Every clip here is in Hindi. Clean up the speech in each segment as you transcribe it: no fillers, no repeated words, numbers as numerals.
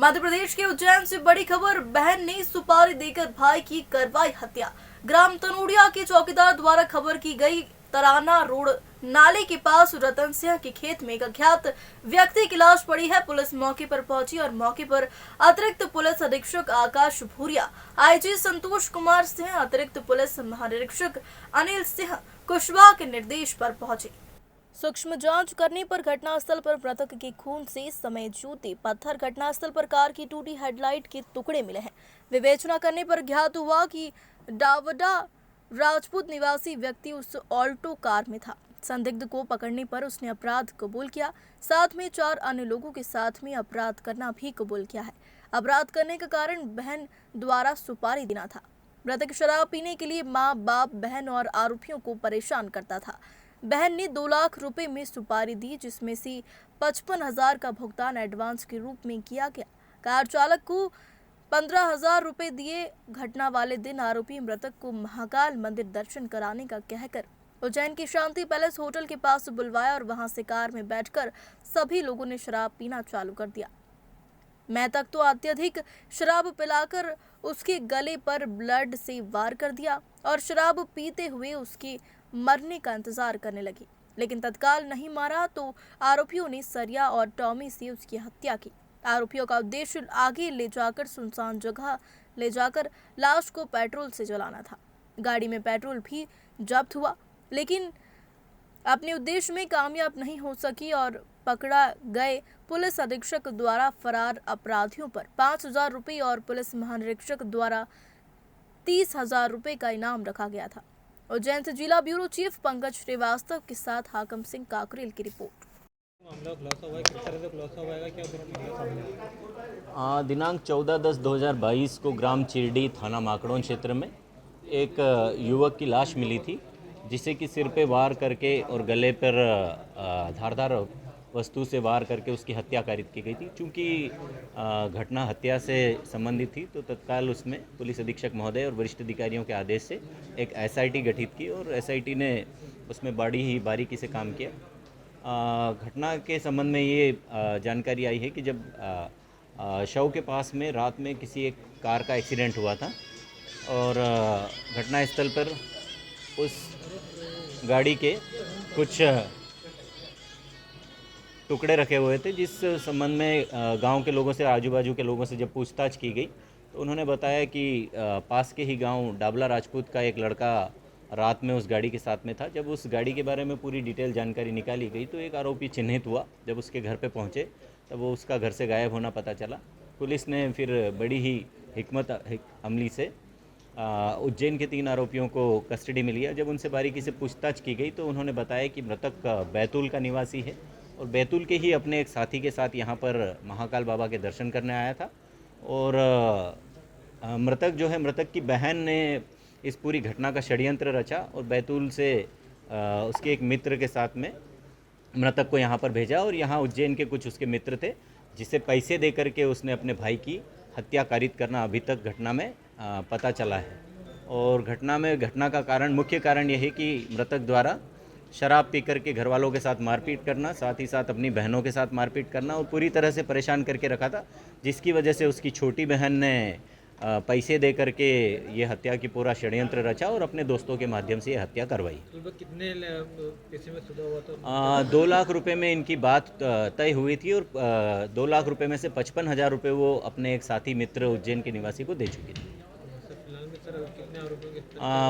मध्य प्रदेश के उज्जैन से बड़ी खबर, बहन ने सुपारी देकर भाई की करवाई हत्या। ग्राम तनोड़िया के चौकीदार द्वारा खबर की गई। तराना रोड नाले के पास रतन सिंह के खेत में एक अज्ञात व्यक्ति की लाश पड़ी है। पुलिस मौके पर पहुंची और मौके पर अतिरिक्त पुलिस अधीक्षक आकाश भूरिया, आईजी संतोष कुमार सिंह, अतिरिक्त पुलिस महानिरीक्षक अनिल सिंह कुशवाहा के निर्देश पर पहुंचे। सूक्ष्म जांच करने पर घटनास्थल पर मृतक के खून से समेत जूते, पत्थर, घटनास्थल पर कार की टूटी हेडलाइट के टुकड़े मिले हैं। विवेचना करने पर ज्ञात हुआ कि डावडा राजपूत निवासी व्यक्ति उस ऑल्टो कार में था। संदिग्ध को पकड़ने पर उसने अपराध कबूल किया, साथ में 4 अन्य लोगों के साथ में अपराध करना भी कबूल किया है। अपराध करने का कारण बहन द्वारा सुपारी देना था। मृतक शराब पीने के लिए माँ, बाप, बहन और आरोपियों को परेशान करता था। बहन ने 2 लाख रुपए में सुपारी दी, जिसमें से 55,000 का भुगतान एडवांस के रूप में किया गया। कार चालक को 15,000 रुपए दिए। घटना वाले दिन आरोपी मृतक को महाकाल मंदिर दर्शन कराने का कहकर उज्जैन की शांति पैलेस होटल के पास बुलवाया और वहां से कार में बैठकर सभी लोगों ने शराब पीना चालू कर दिया। मैं तक तो अत्यधिक शराब पिलाकर उसके गले पर ब्लड से वार कर दिया और शराब पीते हुए उसके मरने का इंतजार करने लगी, लेकिन तत्काल नहीं मारा तो आरोपियों ने सरिया और टॉमी से उसकी हत्या की। आरोपियों का उद्देश्य आगे ले जाकर सुनसान जगह ले जाकर लाश को पेट्रोल से जलाना था। गाड़ी में पेट्रोल भी जब्त हुआ, लेकिन अपने उद्देश्य में कामयाब नहीं हो सकी और पकड़ा गए पुलिस अधीक्षक द्वारा फरार अपराधियों पर 5,000 रुपये और पुलिस महानिरीक्षक द्वारा 30,000 रुपये का इनाम रखा गया था। उज्जैन से जिला ब्यूरो चीफ पंकज श्रीवास्तव के साथ हाकम सिंह काकरेल की रिपोर्ट। दिनांक 14/10/2022 को ग्राम चिरडी, थाना माकड़ौन क्षेत्र में एक युवक की लाश मिली थी, जिसे कि सिर पे वार करके और गले पर धारदार वस्तु से वार करके उसकी हत्या कारित की गई थी। चूँकि घटना हत्या से संबंधित थी तो तत्काल उसमें पुलिस अधीक्षक महोदय और वरिष्ठ अधिकारियों के आदेश से एक SIT गठित की और SIT ने उसमें बड़ी ही बारीकी से काम किया। घटना के संबंध में ये जानकारी आई है कि जब शव के पास में रात में किसी एक कार का एक्सीडेंट हुआ था और घटनास्थल पर उस गाड़ी के कुछ टुकड़े रखे हुए थे, जिस संबंध में गांव के लोगों से, आजू बाजू के लोगों से जब पूछताछ की गई तो उन्होंने बताया कि पास के ही गांव डाबला राजपूत का एक लड़का रात में उस गाड़ी के साथ में था। जब उस गाड़ी के बारे में पूरी डिटेल जानकारी निकाली गई तो एक आरोपी चिन्हित हुआ। जब उसके घर पे पहुंचे तब वो उसका घर से गायब होना पता चला। पुलिस ने फिर बड़ी ही हिकमत अमली से उज्जैन के 3 आरोपियों को कस्टडी में लिया। जब उनसे बारीकी से पूछताछ की गई तो उन्होंने बताया कि मृतक बैतूल का निवासी है और बैतूल के ही अपने एक साथी के साथ यहाँ पर महाकाल बाबा के दर्शन करने आया था। और मृतक जो है, मृतक की बहन ने इस पूरी घटना का षड्यंत्र रचा और बैतूल से उसके एक मित्र के साथ में मृतक को यहाँ पर भेजा और यहाँ उज्जैन के कुछ उसके मित्र थे, जिसे पैसे दे करके उसने अपने भाई की हत्या कारित करना अभी तक घटना में पता चला है। और घटना का कारण, मुख्य कारण यह है कि मृतक द्वारा शराब पी करके घर वालों के साथ मारपीट करना, साथ ही साथ अपनी बहनों के साथ मारपीट करना और पूरी तरह से परेशान करके रखा था, जिसकी वजह से उसकी छोटी बहन ने पैसे दे करके ये हत्या की पूरा षड्यंत्र रचा और अपने दोस्तों के माध्यम से ये हत्या करवाई। कितने पैसे में सौदा हुआ था? 2 लाख रुपए में इनकी बात तय हुई थी और 2 लाख रुपए में से 55,000 रुपये वो अपने एक साथी मित्र उज्जैन के निवासी को दे चुकी थी।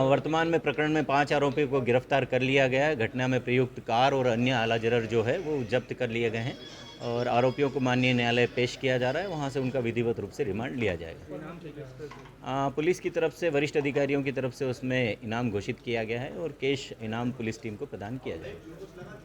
वर्तमान में प्रकरण में 5 आरोपियों को गिरफ्तार कर लिया गया है। घटना में प्रयुक्त कार और अन्य आला जरर जो है वो जब्त कर लिए गए हैं और आरोपियों को माननीय न्यायालय पेश किया जा रहा है। वहां से उनका विधिवत रूप से रिमांड लिया जाएगा। पुलिस की तरफ से, वरिष्ठ अधिकारियों की तरफ से उसमें इनाम घोषित किया गया है और कैश इनाम पुलिस टीम को प्रदान किया जाएगा।